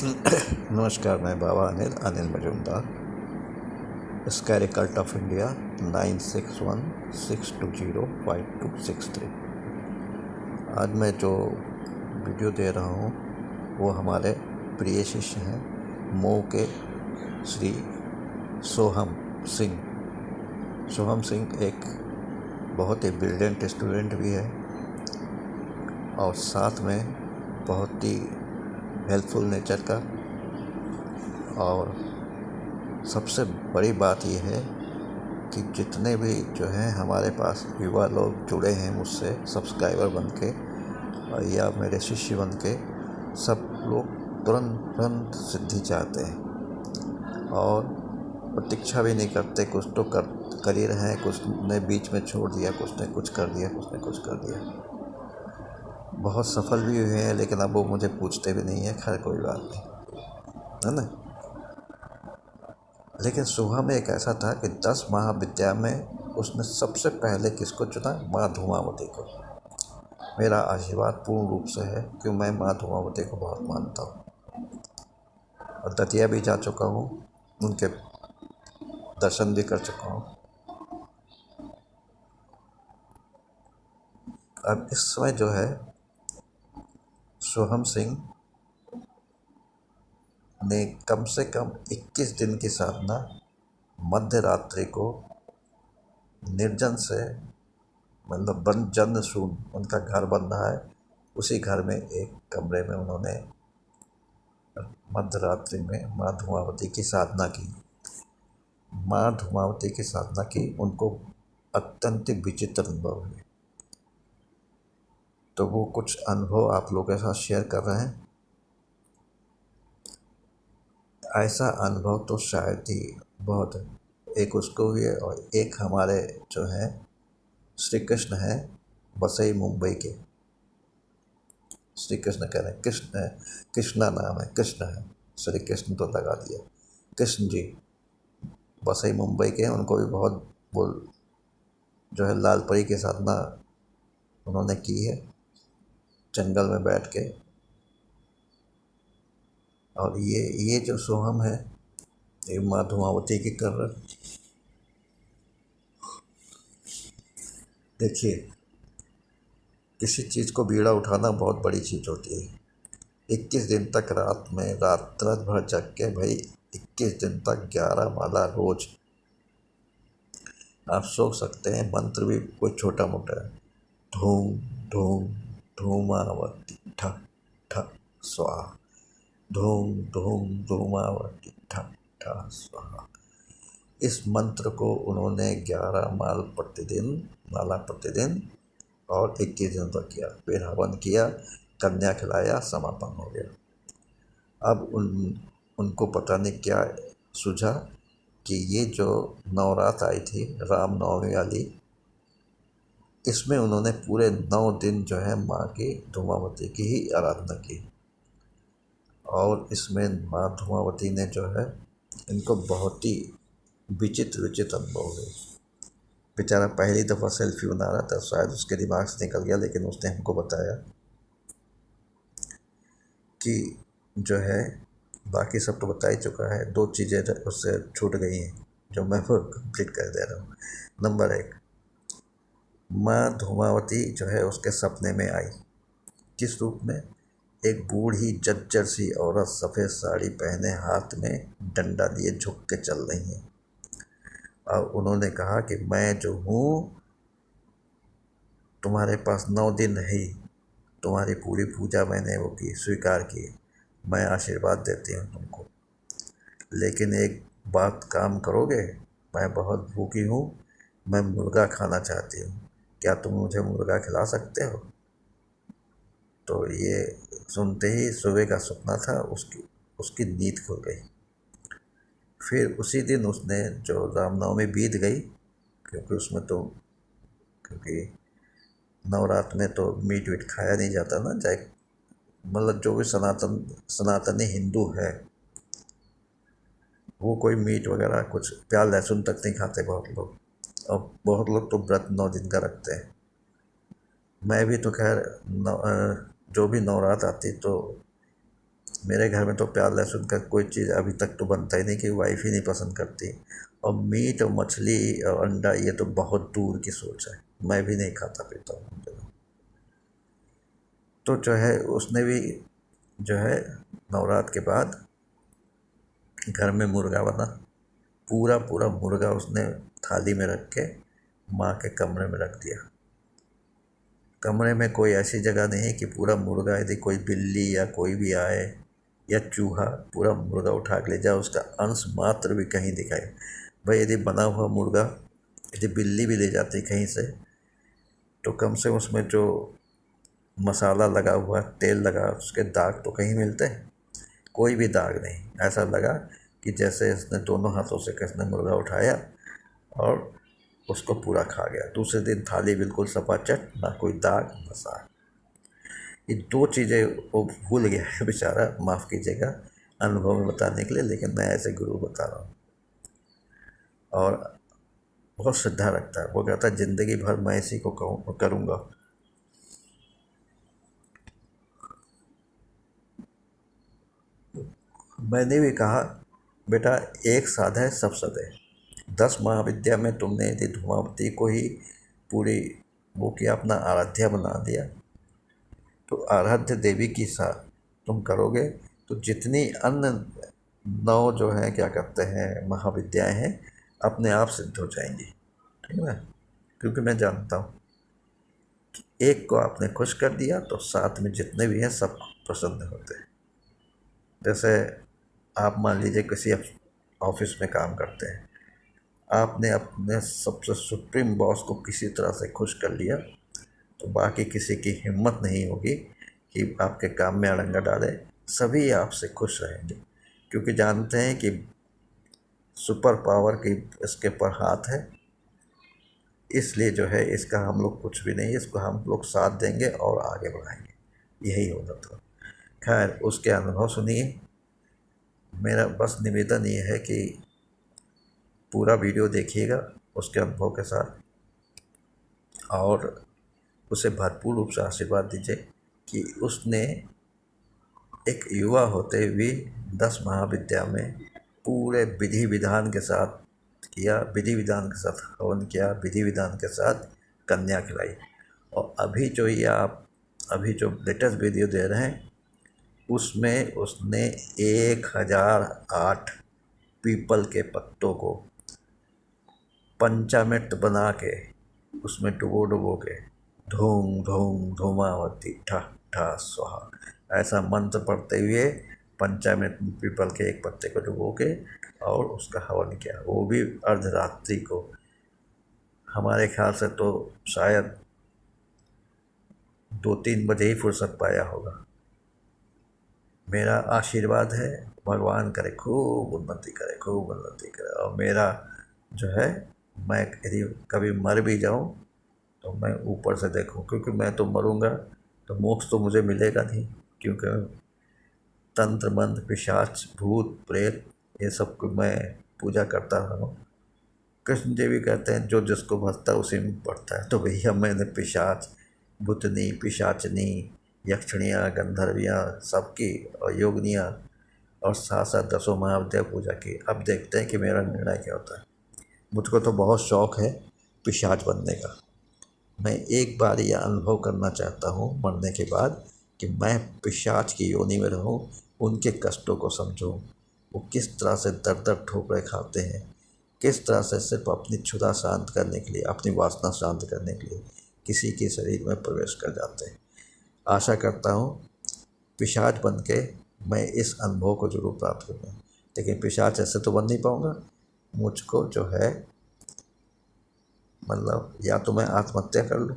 नमस्कार, मैं Baba Anil Majumdar, sky cult of India 9616205263। आज मैं जो वीडियो दे रहा हूँ वो हमारे प्रिय शिष्य हैं मऊ के श्री सोहम सिंह। सोहम सिंह एक बहुत ही ब्रिलियंट स्टूडेंट भी है और साथ में बहुत ही हेल्पफुल नेचर का। और सबसे बड़ी बात यह है कि जितने भी जो हैं हमारे पास युवा लोग जुड़े हैं मुझसे सब्सक्राइबर बन के या मेरे शिष्य बन के, सब लोग तुरंत सिद्धि चाहते हैं और प्रतीक्षा भी नहीं करते। कुछ तो कर ही रहे हैं, कुछ ने बीच में छोड़ दिया, कुछ ने कुछ कर दिया, कुछ ने कुछ कर दिया। बहुत सफल भी हुए हैं, लेकिन अब वो मुझे पूछते भी नहीं है। खैर कोई बात नहीं, है ना। लेकिन सुबह में एक ऐसा था कि 10 महाविद्या में उसने सबसे पहले किसको चुना? माँ धूमावती को। मेरा आशीर्वाद पूर्ण रूप से है कि मैं माँ धूमावती को बहुत मानता हूँ और दतिया भी जा चुका हूँ, उनके दर्शन भी कर चुका हूँ। अब इस समय जो है सोहम सिंह ने कम से कम 21 दिन की साधना मध्य रात्रि को निर्जन से, मतलब बंद जन शून्य, उनका घर बन रहा है, उसी घर में एक कमरे में उन्होंने मध्य रात्रि में माँ धूमावती की साधना की। माँ धूमावती की साधना की, उनको अत्यंत विचित्र अनुभव हुए। तो वो कुछ अनुभव आप लोगों के साथ शेयर कर रहे हैं। ऐसा अनुभव तो शायद ही बहुत है। एक उसको भी है और एक हमारे जो हैं श्री कृष्ण हैं वसई मुंबई के। श्री कृष्ण कह रहे हैं, कृष्ण है, कृष्णा नाम है, कृष्ण है, श्री कृष्ण तो लगा दिया। कृष्ण जी वसई मुंबई के हैं। उनको भी बहुत बोल जो है लालपरी की साधना उन्होंने की है जंगल में बैठ के। और ये जो सोहम है ये माँ धूमावती की कर रहे। देखिए, किसी चीज़ को बीड़ा उठाना बहुत बड़ी चीज़ होती है। 21 दिन तक रात भर जग के, भाई 21 दिन तक 11 माला रोज। आप सोच सकते हैं मंत्र भी कोई छोटा मोटा है। धूम धूम धूमावती ठक ठक स्वाहा, धूम धूम धूमावती ठक ठक स्वाहा। इस मंत्र को उन्होंने 11 माला प्रतिदिन और 21 दिन तक किया। फिर हवन किया, कन्या खिलाया, समापन हो गया। अब उनको पता नहीं क्या सूझा कि ये जो नवरात आई थी राम नवमी वाली, इसमें उन्होंने पूरे 9 दिन जो है माँ की धूमावती की ही आराधना की। और इसमें माँ धूमावती ने जो है इनको बहुत ही विचित्र अनुभव हुए। बेचारा पहली दफ़ा सेल्फी बना रहा था, शायद उसके दिमाग से निकल गया, लेकिन उसने हमको बताया कि जो है बाकी सब तो बता ही चुका है। 2 चीज़ें उससे छूट गई हैं जो मैं वो कंप्लीट कर दे रहा हूँ। नंबर 1, माँ धूमावती जो है उसके सपने में आई। किस रूप में? एक बूढ़ी जर्जर सी औरत सफ़ेद साड़ी पहने हाथ में डंडा लिए झुक के चल रही है। और उन्होंने कहा कि मैं जो हूँ तुम्हारे पास 9 दिन ही, तुम्हारी पूरी पूजा मैंने वो की, स्वीकार की, मैं आशीर्वाद देती हूँ तुमको, लेकिन एक बात काम करोगे? मैं बहुत भूखी हूँ, मैं मुर्गा खाना चाहती हूँ, क्या तुम मुझे मुर्गा खिला सकते हो? तो ये सुनते ही सुबह का सपना था उसकी नींद खुल गई। फिर उसी दिन उसने जो रामनवमी बीत गई, क्योंकि नवरात्र में तो मीट वीट खाया नहीं जाता ना, चाहे मतलब जो भी सनातनी हिंदू है वो कोई मीट वगैरह कुछ प्याज लहसुन तक नहीं खाते बहुत लोग, और बहुत लोग तो व्रत 9 दिन का रखते हैं। मैं भी तो खैर जो भी नवरात्र आती तो मेरे घर में तो प्याज लहसुन का कोई चीज़ अभी तक तो बनता ही नहीं, कि वाइफ ही नहीं पसंद करती। और मीट और मछली और अंडा ये तो बहुत दूर की सोच है, मैं भी नहीं खाता पीता हूँ। तो जो है उसने भी जो है नवरात्र के बाद घर में मुर्गा बना, पूरा पूरा मुर्गा उसने थाली में रख के माँ के कमरे में रख दिया। कमरे में कोई ऐसी जगह नहीं है कि पूरा मुर्गा, यदि कोई बिल्ली या कोई भी आए या चूहा पूरा मुर्गा उठा के ले जाए, उसका अंश मात्र भी कहीं दिखाए। भाई यदि बना हुआ मुर्गा यदि बिल्ली भी ले जाती कहीं से, तो कम से कम उसमें जो मसाला लगा हुआ, तेल लगा, उसके दाग तो कहीं मिलते हैं। कोई भी दाग नहीं, ऐसा लगा कि जैसे इसने दोनों हाथों से किसने मुर्गा उठाया और उसको पूरा खा गया। दूसरे दिन थाली बिल्कुल सपाचट, ना कोई दाग ना साग। ये दो चीज़ें वो भूल गया है बेचारा, माफ़ कीजिएगा अनुभव में बताने के लिए, लेकिन मैं ऐसे गुरु बता रहा हूँ। और बहुत श्रद्धा रखता है, वो कहता है ज़िंदगी भर मैं इसी को करूँगा। मैंने भी कहा बेटा एक साध है सब सधे। 10 महाविद्या में तुमने यदि धूमावती को ही पूरी वो किया, अपना आराध्या बना दिया, तो आराध्य देवी की साथ तुम करोगे तो जितनी अन्य 9 जो है क्या कहते हैं महाविद्याएं हैं, अपने आप सिद्ध हो जाएंगी। ठीक है ना? क्योंकि मैं जानता हूँ एक को आपने खुश कर दिया तो साथ में जितने भी हैं सब प्रसन्न होते हैं। जैसे आप मान लीजिए किसी ऑफिस में काम करते हैं, आपने अपने सबसे सुप्रीम बॉस को किसी तरह से खुश कर लिया, तो बाकी किसी की हिम्मत नहीं होगी कि आपके काम में अड़ंगा डाले। सभी आपसे खुश रहेंगे, क्योंकि जानते हैं कि सुपर पावर की इसके पर हाथ है। इसलिए जो है इसका हम लोग कुछ भी नहीं, इसको हम लोग साथ देंगे और आगे बढ़ाएंगे। यही होगा। तो खैर उसके अनुभव सुनिए। मेरा बस निवेदन ये है कि पूरा वीडियो देखिएगा उसके अनुभव के साथ, और उसे भरपूर रूप से आशीर्वाद दीजिए कि उसने एक युवा होते हुए 10 महाविद्या में पूरे विधि विधान के साथ किया, विधि विधान के साथ हवन किया, विधि विधान के साथ कन्या खिलाई। और अभी जो ये आप अभी जो लेटेस्ट वीडियो दे रहे हैं, उसमें उसने 1008 पीपल के पत्तों को पंचामृत बना के उसमें डुबो डुबो के धूम धूम धूमावती ठा ठा स्वाहा ऐसा मंत्र पढ़ते हुए पंचामृत पीपल के एक पत्ते को डुबो के और उसका हवन किया, वो भी अर्धरात्रि को। हमारे ख्याल से तो शायद 2-3 बजे ही फुर्सत पाया होगा। मेरा आशीर्वाद है, भगवान करे खूब उन्नति करे, खूब उन्नति करे। और मेरा जो है, मैं यदि कभी मर भी जाऊं तो मैं ऊपर से देखूं, क्योंकि मैं तो मरूंगा तो मोक्ष तो मुझे मिलेगा नहीं, क्योंकि तंत्र मंत्र पिशाच भूत प्रेत ये सब को मैं पूजा करता रहा हूँ। कृष्ण जी भी कहते हैं जो जिसको भजता है उसी में पड़ता है। तो भैया मैंने पिशाच भूतनी पिशाचनी यक्षिणियाँ गंधर्वियाँ सबकी और योगनियाँ और साथ साथ 10 महाविद्या पूजा की। अब देखते हैं कि मेरा निर्णय क्या होता है। मुझको तो बहुत शौक़ है पिशाच बनने का। मैं एक बार यह अनुभव करना चाहता हूँ मरने के बाद कि मैं पिशाच की योनि में रहूँ, उनके कष्टों को समझूँ, वो किस तरह से दर दर ठोकरें खाते हैं, किस तरह से सिर्फ अपनी क्षुधा शांत करने के लिए, अपनी वासना शांत करने के लिए किसी के शरीर में प्रवेश कर जाते हैं। आशा करता हूँ पिशाच बन के मैं इस अनुभव को जरूर प्राप्त करूँगा। लेकिन पिशाच ऐसे तो बन नहीं पाऊँगा। मुझको जो है मतलब या तो मैं आत्महत्या कर लूँ,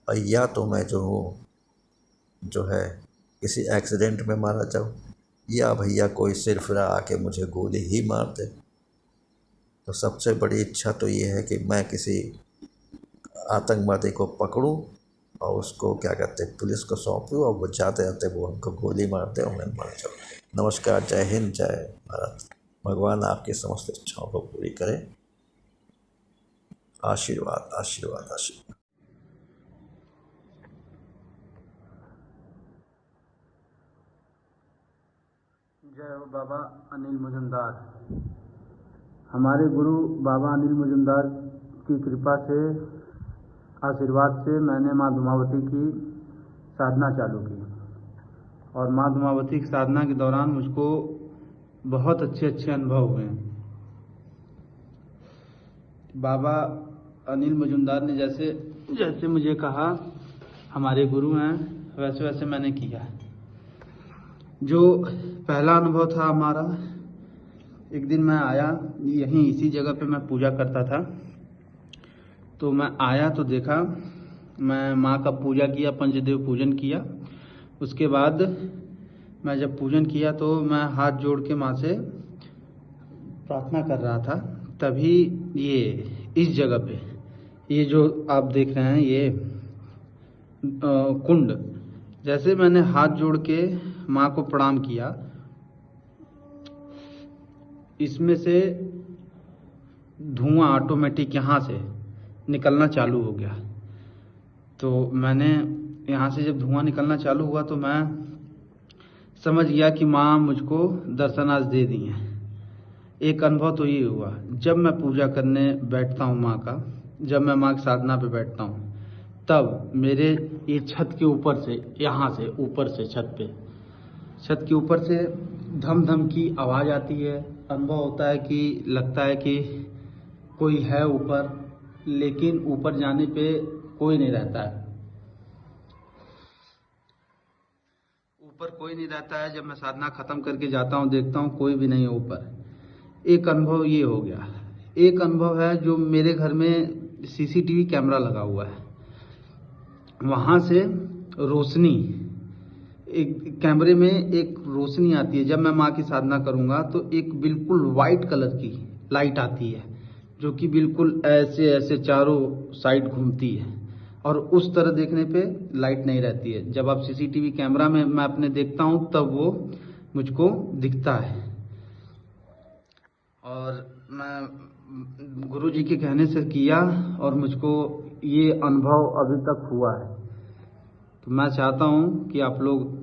और या तो मैं जो हूँ जो है किसी एक्सीडेंट में मारा जाऊँ, या भैया कोई सिरफिरा आके मुझे गोली ही मार दे। तो सबसे बड़ी इच्छा तो ये है कि मैं किसी आतंकवादी को पकड़ूं और उसको क्या कहते हैं पुलिस को सौंपूं, और वो जाते जाते वो हमको गोली मार दे और मैं मर जाऊँ। नमस्कार, जय हिंद, जय भारत। भगवान आपकी समस्त इच्छाओं को पूरी करे। आशीर्वाद आशीर्वाद आशीर्वाद। जय हो बाबा अनिल मुजुमदार। हमारे गुरु बाबा अनिल मुजुमदार की कृपा से, आशीर्वाद से मैंने माँ धूमावती की साधना चालू की और माँ धूमावती की साधना के दौरान मुझको बहुत अच्छे अनुभव हुए। बाबा अनिल मुजुमदार ने जैसे जैसे मुझे कहा, हमारे गुरु हैं, वैसे वैसे मैंने किया। जो पहला अनुभव था हमारा, एक दिन मैं आया, यहीं इसी जगह पे मैं पूजा करता था, तो मैं आया तो देखा, मैं माँ का पूजा किया, पंचदेव पूजन किया। उसके बाद मैं जब पूजन किया तो मैं हाथ जोड़ के माँ से प्रार्थना कर रहा था। तभी ये इस जगह पे, ये जो आप देख रहे हैं, ये कुंड, जैसे मैंने हाथ जोड़ के माँ को प्रणाम किया, इसमें से धुआं ऑटोमेटिक यहाँ से निकलना चालू हो गया। तो मैंने यहाँ से जब धुआं निकलना चालू हुआ तो मैं समझ गया कि माँ मुझको दर्शन आज दे दी हैं। एक अनुभव तो ये हुआ, जब मैं पूजा करने बैठता हूँ माँ का, जब मैं माँ की साधना पे बैठता हूँ, तब मेरे ये छत के ऊपर से, यहाँ से ऊपर से छत के ऊपर से धम धम की आवाज़ आती है। अनुभव होता है कि लगता है कि कोई है ऊपर, लेकिन ऊपर जाने पे कोई नहीं रहता है। ऊपर कोई नहीं रहता है। जब मैं साधना खत्म करके जाता हूँ, देखता हूँ कोई भी नहीं है ऊपर। एक अनुभव ये हो गया। एक अनुभव है जो मेरे घर में सीसीटीवी कैमरा लगा हुआ है, वहाँ से रोशनी, एक कैमरे में एक रोशनी आती है। जब मैं माँ की साधना करूँगा तो एक बिल्कुल वाइट कलर की लाइट आती है, जो कि बिल्कुल ऐसे ऐसे चारों साइड घूमती है, और उस तरह देखने पे लाइट नहीं रहती है। जब आप सीसीटीवी कैमरा में मैं अपने देखता हूँ तब वो मुझको दिखता है। और मैं गुरुजी के कहने से किया और मुझको ये अनुभव अभी तक हुआ है। तो मैं चाहता हूँ कि आप लोग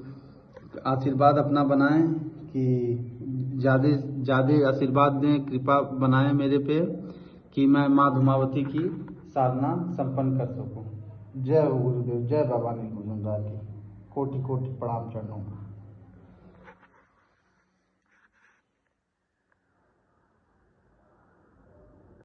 आशीर्वाद अपना बनाएं, कि ज़्यादा आशीर्वाद दें, कृपा बनाएं मेरे पे, कि मैं माँ धूमावती की साधना संपन्न कर सकूं। जय हो गुरुदेव, जय बाबा अनिल मुजुमदार की। कोटि कोटि प्रणाम चरणों में।